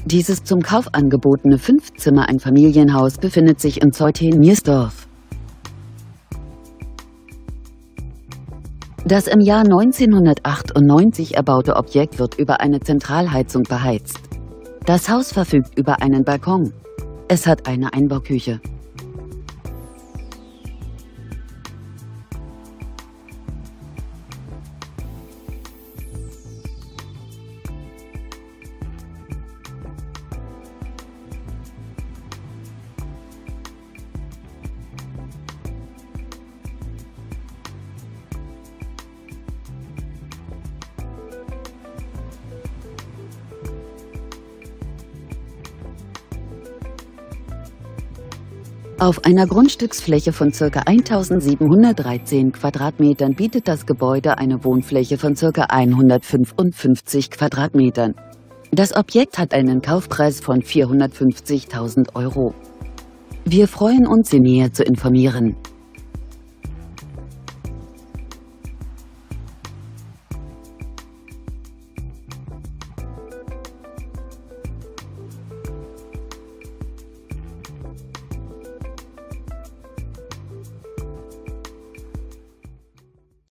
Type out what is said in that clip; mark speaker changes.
Speaker 1: Dieses zum Kauf angebotene 5-Zimmer-Einfamilienhaus befindet sich in Zeuthen-Niersdorf. Das im Jahr 1998 erbaute Objekt wird über eine Zentralheizung beheizt. Das Haus verfügt über einen Balkon. Es hat eine Einbauküche. Auf einer Grundstücksfläche von ca. 1713 Quadratmetern bietet das Gebäude eine Wohnfläche von ca. 155 Quadratmetern. Das Objekt hat einen Kaufpreis von 450.000 €. Wir freuen uns, Sie näher zu informieren.